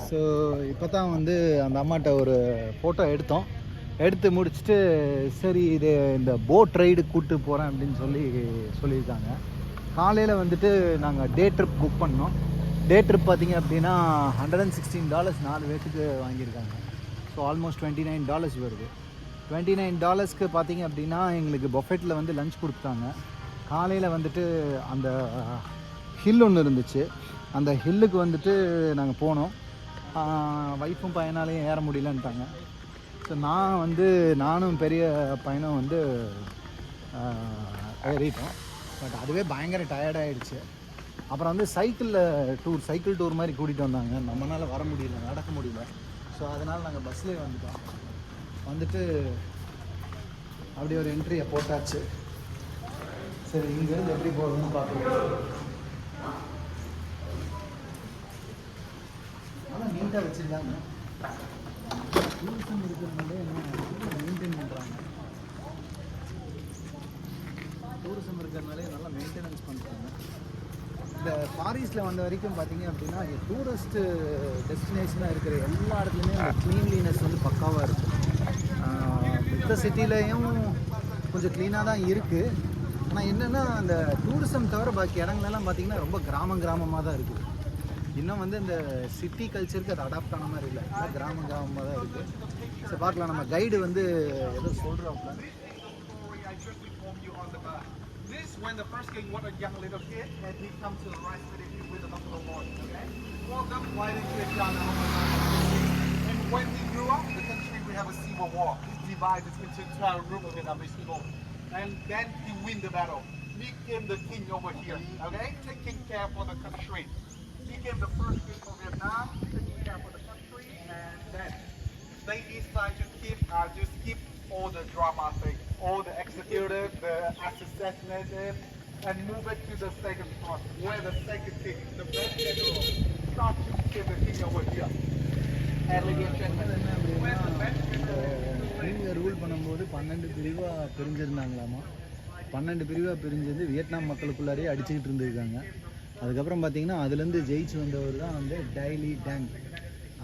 So இப்போ தான் வந்து அந்த அம்மாட்ட ஒரு ஃபோட்டோ எடுத்து முடிச்சுட்டு சரி இது இந்த போட் ரைடு கூப்பிட்டு போகிறேன் அப்படின்னு சொல்லியிருக்காங்க. காலையில் வந்துட்டு நாங்கள் டே ட்ரிப் புக் பண்ணோம். டே ட்ரிப் பார்த்திங்க அப்படின்னா $116 4 பேர்த்துக்கு வாங்கியிருக்காங்க. ஸோ ஆல்மோஸ்ட் $29 வருது. $29க்கு பார்த்திங்க அப்படின்னா எங்களுக்கு பஃபெட்டில் வந்து லஞ்ச் கொடுத்தாங்க. காலையில் வந்துட்டு அந்த ஹில் ஒன்று இருந்துச்சு, அந்த ஹில்லுக்கு வந்துட்டு நாங்கள் போனோம். ஒய்ஃபும் பையனாலையும் ஏற முடியலன்ட்டாங்க. ஸோ நானும் பெரிய பையனும் வந்து ஏறிட்டோம். பட் அதுவே பயங்கர டயர்டாகிடுச்சு. அப்புறம் வந்து சைக்கிள் டூர் மாதிரி கூட்டிகிட்டு வந்தாங்க. நம்மளால் வர முடியல, நடக்க முடியல. ஸோ அதனால் நாங்கள் பஸ்லேயே வந்துட்டு அப்படியே ஒரு என்ட்ரியை போட்டாச்சு. சரி, இங்கேருந்து எப்படி போகிறதுன்னு பார்க்குறோம். ஆனால் நீட்டாக வச்சுருக்காங்க. டூரிசம் இருக்கிறதுனாலே மெயின்டைன் பண்ணுறாங்க. டூரிசம் இருக்கிறதுனாலே நல்லா மெயின்டெனன்ஸ் பண்ணுறாங்க. இந்த ஃபாரிஸ்ட்டில் வந்த வரைக்கும் பார்த்தீங்க அப்படின்னா டூரிஸ்ட்டு டெஸ்டினேஷனாக இருக்கிற எல்லா இடத்துலையுமே அந்த க்ளீன்லினஸ் வந்து பக்காவாக இருக்குது. மித்த சிட்டிலையும் கொஞ்சம் க்ளீனாக தான் இருக்குது. ஆனால் என்னென்னா அந்த டூரிசம் தவிர பாக்கி இடங்களெல்லாம் பார்த்திங்கன்னா ரொம்ப கிராமமாக தான் இருக்குது. இன்னும் வந்து இந்த சிட்டி கல்ச்சருக்கு அது அடாப்ட் ஆன மாதிரி இல்லை, கிராமமாக தான் இருக்குது. சரி பார்க்கலாம். நம்ம கைடு வந்து ஏதோ சொல்கிறாப்புல. This when the first king was a young little kid and he come to the rice village with the buffalo boy. Okay, welcome. Why did you down the and when he grew up, the country we have a civil war. It's divided into 12 groups of Vietnamese people, and then he win the battle. Became the king over here. Okay, taking care for the country. Became the first king of Vietnam, taking care for the country, and then they decide to keep all the drama thing, all the executive, the assassinated, and move it to the second part, where the second king, the best general, start to become the king over here. இவங்க rule பண்ணும்போது 12 பிரிவாக பிரிஞ்சிருந்தாங்களாமா. 12 பிரிவாக பிரிஞ்சது Vietnam மக்களுக்குள்ளாரே அடிச்சுக்கிட்டு இருந்திருக்காங்க. அதுக்கப்புறம் பார்த்தீங்கன்னா அதுலேருந்து ஜெயிச்சு வந்தவர் தான் வந்து டைலி டேங்.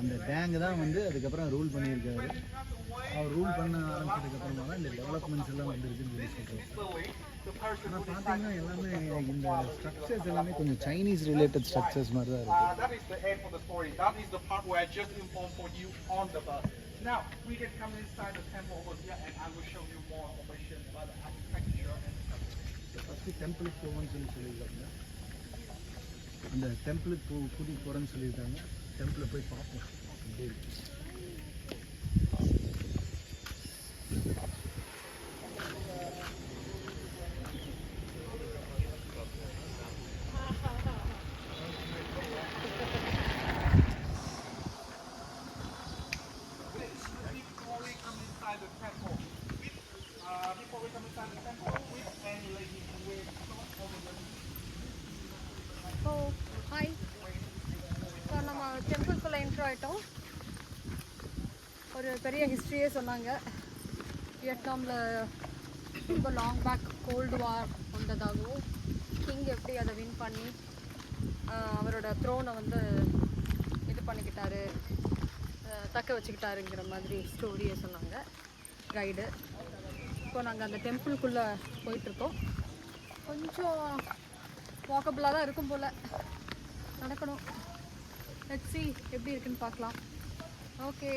அந்த டேங் தான் வந்து அதுக்கப்புறம் ரூல் பண்ணியிருக்காரு. அவர் ரூல் பண்ண ஆரம்பிச்சதுக்கப்புறமா தான் இந்த டெவலப்மெண்ட்ஸ் எல்லாம் வந்துருக்குன்னு சொல்கிறோம். ஆனால் பார்த்தீங்கன்னா எல்லாமே இந்த ஸ்ட்ரக்சர்ஸ் எல்லாமே கொஞ்சம் சைனீஸ் ரிலேட்டட் ஸ்ட்ரக்சர்ஸ் மாதிரி தான் இருக்குது. Now we can come inside the temple over here and I will show you more information about the architecture and the first temple போவோம்னு சொல்லியிருக்காங்க. அந்த டெம்பிளுக்கு கூட்டிகிட்டு போகிறேன்னு சொல்லியிருக்காங்க. டெம்பிளை போய் பார்ப்போம். அப்படி டெம்பிள்குள்ளே என்ட்ரு ஆகிட்டோம். ஒரு பெரிய ஹிஸ்ட்ரியே சொன்னாங்க. வியட்நாமில் ரொம்ப லாங் பேக் கோல்டு வார் வந்ததாகவும் கிங் எப்படி அதை வின் பண்ணி அவரோட த்ரோனை வந்து இது பண்ணிக்கிட்டாரு, தக்க வச்சுக்கிட்டாருங்கிற மாதிரி ஸ்டோரியை சொன்னாங்க கைடு. இப்போ நாங்கள் அந்த டெம்பிள்குள்ளே போயிட்டுருக்கோம். கொஞ்சம் வாக்கபிளாக தான் இருக்கும் போல், நடக்கணும். லெட்ஸ் see எப்படி இருக்குன்னு பார்க்கலாம். Okay,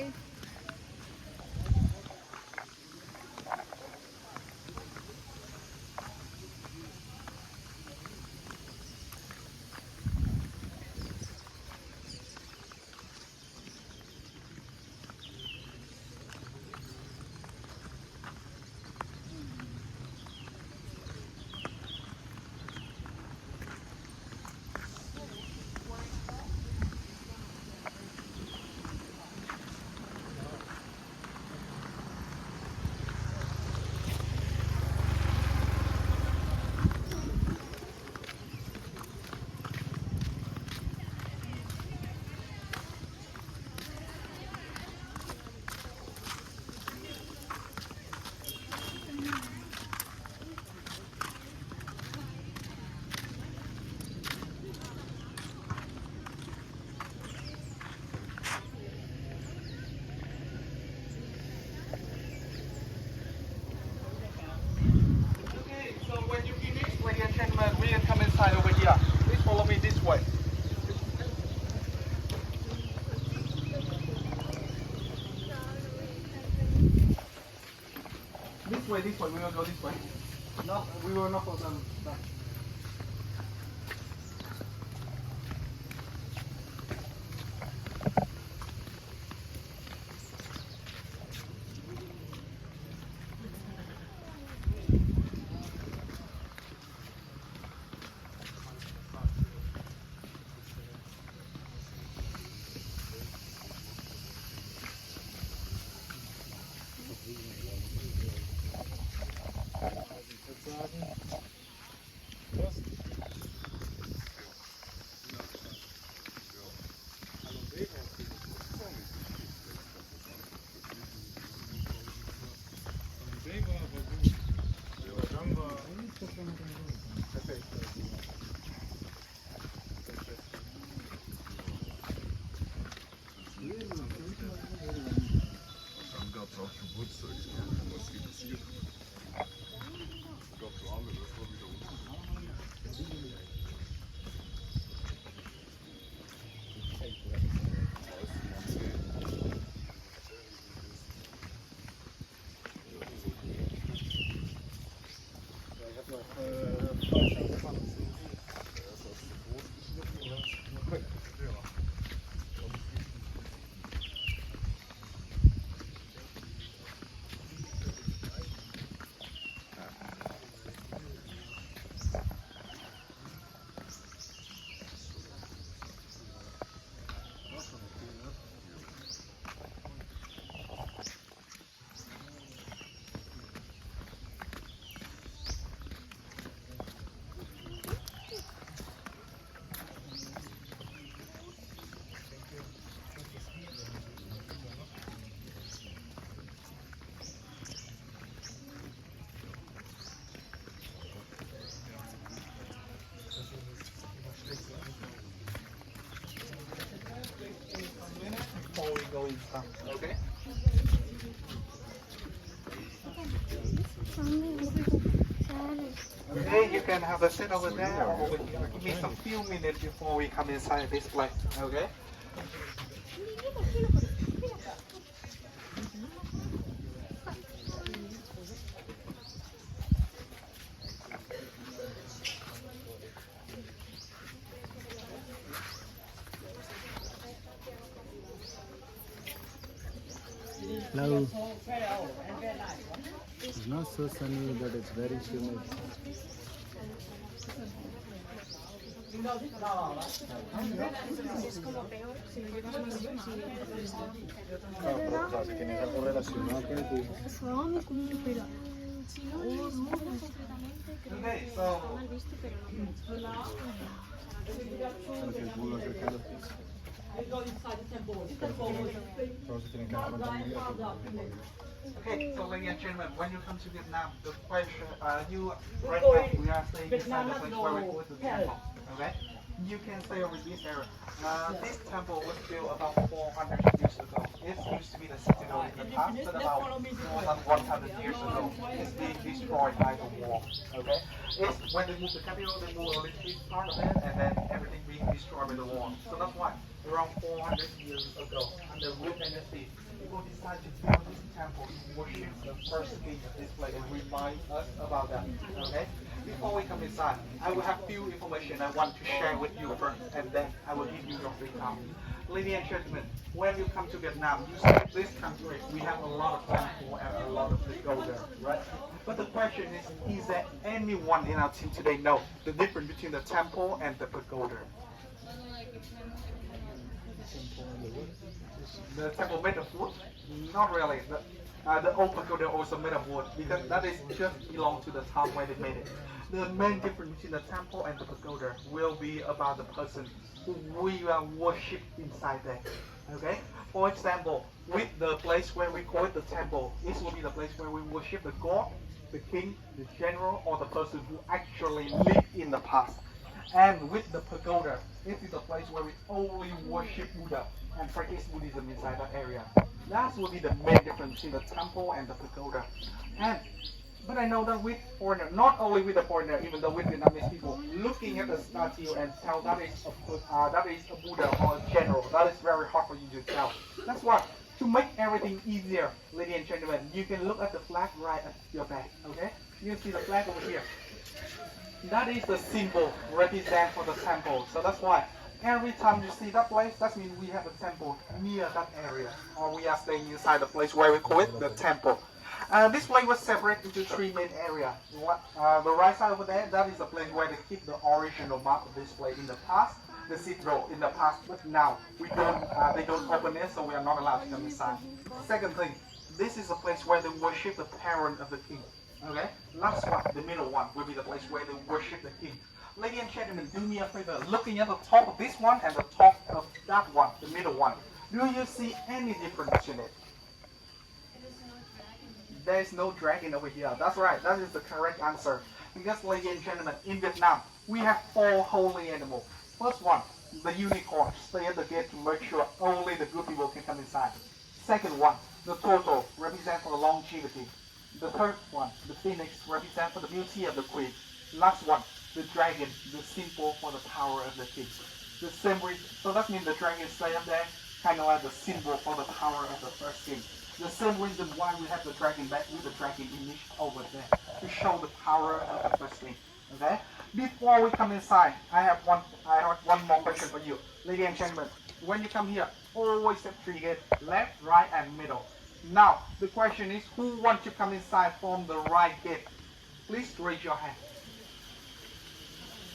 this way. We will go this way. No, we will not go down. Dann gab es auch Geburtstagsgeld. Was gibt es hier? Ich glaube, so alle, das war wieder unten. Before we go inside, okay? Okay, you can have a sit over there or over here. Give me some few minutes before we come inside this place, okay? Hello. It's not so sunny, but it's very humid. ¿Tienes algo relacionado con ti? Okay, so Porque el culo acerca de los pies. Pero se tienen que agarrar también. Okay, so ladies and gentlemen, when you come to Vietnam, the question, right now we are staying inside the place where we go to the temple. Okay, you can stay over this area. This temple was built about 400 years ago. It used to be the citadel in the past, but about more than 100 years ago, it's being destroyed by the war. Okay, it's when they moved the capital, they moved only this part of it, and then everything being destroyed by the war. So that's why around 400 years ago, under Wu Dynasty, people decided to build this temple to worship the first king of this place and remind us about that. Okay? Before we come inside, I will have few information I want to share with you first, and then I will give you your free time. Ladies and gentlemen, when you come to Vietnam, you see this country, we have a lot of temple and a lot of pagoda, right? But the question is there anyone in our team today know the difference between the temple and the pagoda? The temple made of wood? Not really. The old pagoda also made of wood because that is just belong to the time when they made it. The main difference between the temple and the pagoda will be about the person who we worship inside there. Okay? For example, with the place where we call it the temple, this will be the place where we worship the god, the king, the general, or the person who actually lived in the past. And with the pagoda, this is the place where we only worship Buddha and practice Buddhism inside that area. That will be the main difference between the temple and the pagoda. But I know that with foreigner, not only with the foreigner, even though with Vietnamese people, looking at the statue and tell that is a Buddha or a general, that is very hard for you to tell. That's why To make everything easier, ladies and gentlemen, you can look at the flag right at your back, okay? You can see the flag over here. That is the symbol represent for the temple. So that's why every time you see that place, that means we have a temple near that area. Or we are staying inside the place where we call it the temple. This place was separated into three main areas. The right side over there, that is the place where they keep the original map of this place in the past. The cathedral in the past, but now we don't. They don't open it, so we are not allowed to come inside. Second thing, this is the place where they worship the parent of the king. Okay, last one, the middle one, will be the place where they worship the king. Ladies and gentlemen, do me a favor, looking at the top of this one and the top of that one, the middle one, do you see any difference in it? There is no dragon over here. That's right, that is the correct answer. Because, ladies and gentlemen, in Vietnam, we have 4 holy animals. First one, the unicorn, stay at the gate to make sure only the good people can come inside. Second one, the turtle, represent for the longevity. The third one, the phoenix, represent for the beauty of the queen. Last one, the dragon, the symbol for the power of the king. The symbol, so that means the dragon stay up there, kind of like the symbol for the power of the first king. The same reason why we have the dragon back with the dragon image over there, to show the power of the first king. Okay? Before we come inside, I have one more question for you. Ladies and gentlemen, when you come here, always have 3 gates, left, right, and middle. Now, the question is, who wants to come inside from the right gate? Please raise your hand.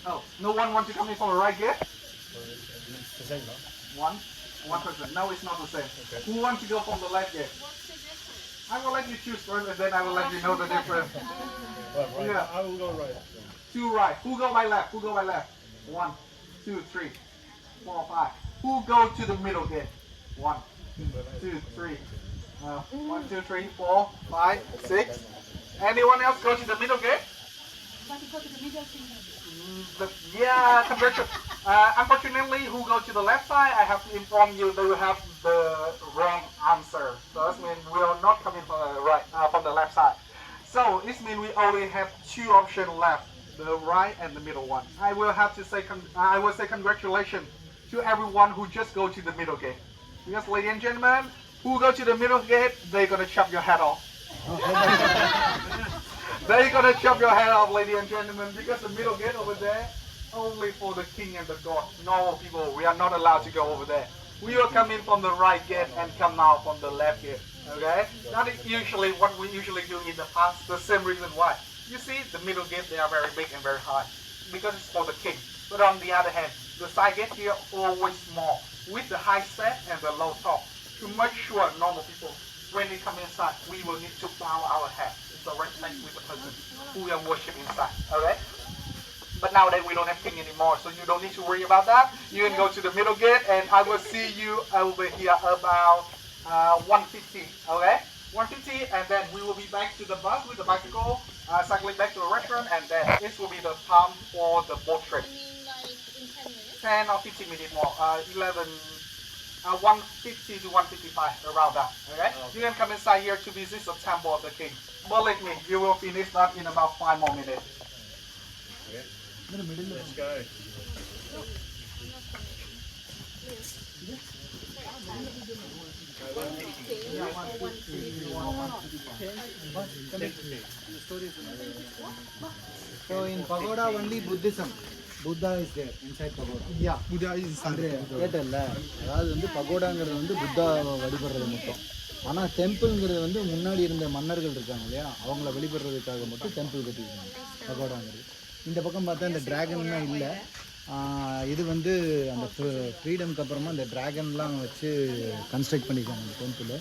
Oh, no one wants to come in from the right gate? It's the same, no? One person. No, it's not the same. Okay. Who wants to go from the left gate? I will let you choose first, and then I will let you know the difference. Right. Yeah. I will go right. 2 right. Who go by left? Who go by left? 1, 2, 3, 4, 5. Who go to the middle gate? 1, 2, 3. 1, 2, 3, 4, 5, 6. Anyone else go to the middle gate? Yeah, congratulations. Unfortunately, who go to the left side, I have to inform you they will have the wrong answer. So that means we are not coming from the right, from the left side. So this means we only have 2 options left, the right and the middle one. I will have to say, I will say congratulations to everyone who just go to the middle gate. Because, ladies and gentlemen, who go to the middle gate, they're gonna chop your head off. They're gonna chop your head off, ladies and gentlemen, because the middle gate over there, only for the king and the god. Normal people, we are not allowed to go over there. We will come in from the right gate and come out from the left gate. Okay? That is usually what we usually do in the past. The same reason why. You see, the middle gate, they are very big and very high. Because it's for the king. But on the other hand, the side gate here always small. With the high step and the low top. To make sure normal people, when they come inside, we will need to bow our head. It's a respect with the person who will worship inside. Alright? But nowadays we don't have king anymore, so you don't need to worry about that. You can go to the middle gate, and I will see you over here about 1:50. Okay, 1:50, and then we will be back to the bus with the bicycle, cycling back to the restaurant, and then this will be the time for the boat trip. 10 or 15 minutes more. 1:50 to 1:55 around that. Okay, you can come inside here to visit the temple of the king. Believe me, you will finish that in about 5 more minutes. Let's go. So in pagoda only Buddhism. Buddha is there inside pagoda. Yeah, Buddha is கேட்டல்ல அதாவது வந்து பகோடாங்கிறது வந்து புத்தா வழிபடுறது மட்டும். ஆனால் டெம்பிள்ங்கிறது வந்து முன்னாடி இருந்த மன்னர்கள் இருக்காங்க இல்லையா அவங்கள வழிபடுறதுக்காக மட்டும் டெம்பிள் கட்டியிருக்காங்க பகோடாங்கிறது. இந்த பக்கம் பார்த்தா இந்த ட்ராகன்லாம் இல்லை. இது வந்து அந்த ஃப்ரீடம்க்கு அப்புறமா இந்த ட்ராகன்லாம் வச்சு கன்ஸ்ட்ரக்ட் பண்ணியிருக்காங்க அந்த டெம்பிள்.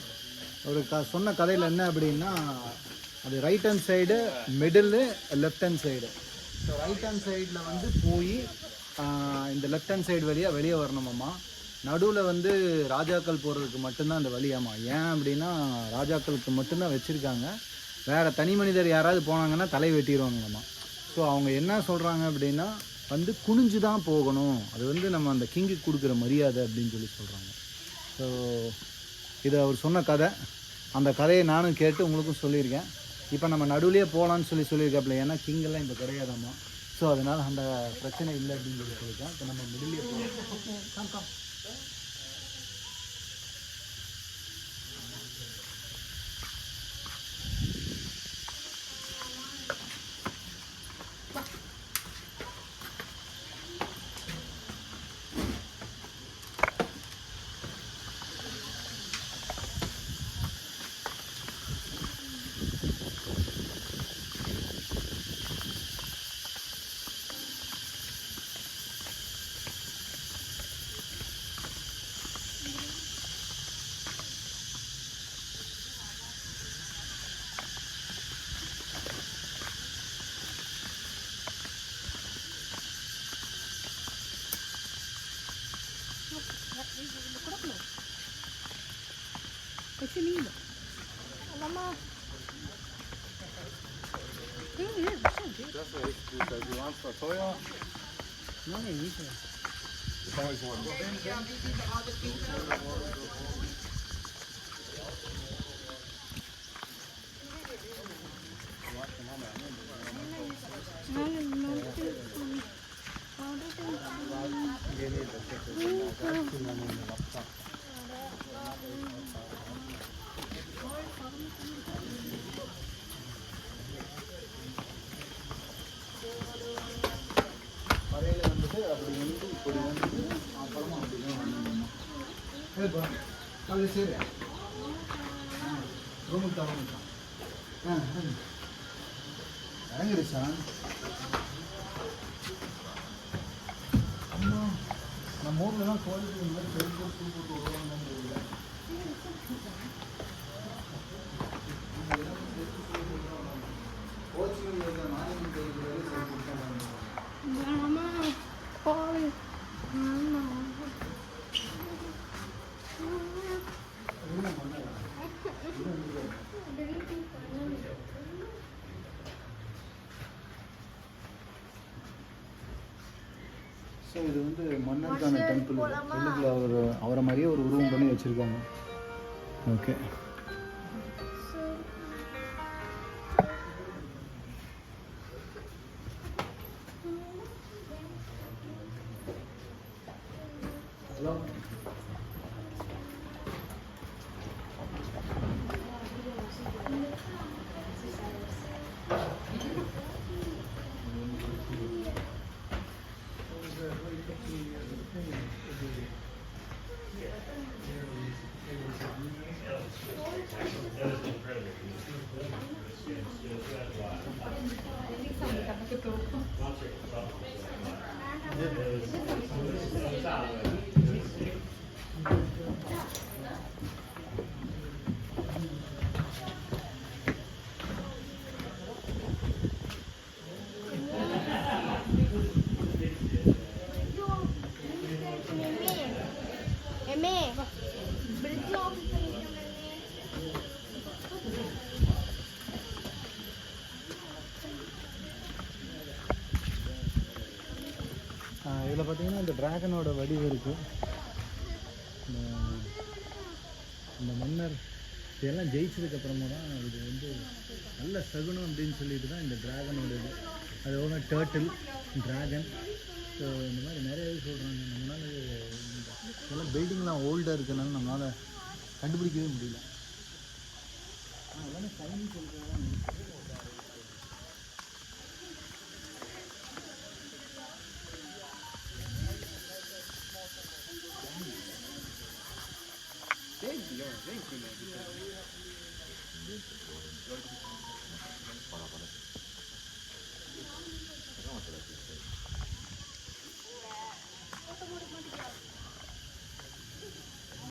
ஒரு சொன்ன கதையில் என்ன அப்படின்னா அது right hand side middle left hand side. So right hand சைடில் வந்து போய் இந்த லெஃப்ட் ஹேண்ட் சைடு வழியாக வெளியே வரணுமாம்மா. நடுவில் வந்து ராஜாக்கள் போகிறதுக்கு மட்டும்தான் அந்த வழியாம்மா. ஏன் அப்படின்னா ராஜாக்களுக்கு மட்டும்தான் வச்சுருக்காங்க. வேறு தனி மனிதர் யாராவது போனாங்கன்னா தலை வெட்டிடுவாங்களாம்மா. ஸோ அவங்க என்ன சொல்கிறாங்க அப்படின்னா வந்து குனிஞ்சு தான் போகணும், அது வந்து நம்ம அந்த கிங்குக்கு கொடுக்குற மரியாதை அப்படின்னு சொல்லி சொல்கிறாங்க. ஸோ இது அவர் சொன்ன கதை. அந்த கதையை நானும் கேட்டு உங்களுக்கும் சொல்லியிருக்கேன். இப்போ நம்ம நடுவுலேயே போகலான்னு சொல்லியிருக்காப்புல. ஏன்னா கிங்கெல்லாம் இப்போ கிடையாதாம்மா. ஸோ அதனால் அந்த பிரச்சனை இல்லை அப்படின்னு சொல்லியிருக்கேன். இப்போ நம்ம மிடிலே போகலாம். Finito. Mamma. Das wäre echt gut. Also die waren zwar teuer. Nein, nicht. Das haben wir so einen. வரையில் வந்துட்டு அப்படி வந்து இப்படி வந்து அப்புறமா அப்படி தான் வரணும். சரிப்பா அது சரி ரூமுக்கு தரணும். இறங்கிடுச்சா? அம்மா நம்ம ஊர்லலாம் கோயிலுக்கு இந்த மாதிரி பெருப்பு பூ போட்டு வருவாங்கன்னு தெரியல. கோச்சிங் இருக்க மாநிலம் கோயிலுக்கு சரி கொடுத்தாங்க. Mamma. Poi. Mamma. ஸோ இது வந்து மன்னருக்கான டெம்பிள். உள்ளுக்குள்ள அவரை மாதிரியே ஒரு உருவம் பண்ணி வச்சுருக்காங்க. ஓகே ஹலோ இதில் பார்த்தீங்கன்னா இந்த டிராகனோட வடிவு இருக்குது. இந்த மன்னர் இதெல்லாம் ஜெயிச்சதுக்கப்புறமா தான் இது வந்து நல்ல சகுனம் அப்படின்னு சொல்லிட்டு தான் இந்த டிராகனோட இது. அது ஒன்று டேர்ட்டில் டிராகன். ஸோ இந்த மாதிரி நிறைய இது சொல்கிறாங்க. நம்மளால் இதெல்லாம் பில்டிங்லாம் ஓல்டாக இருக்கிறதுனால நம்மளால் கண்டுபிடிக்கவே முடியல. எல்லாமே சைன் சொல்கிறதா Ja,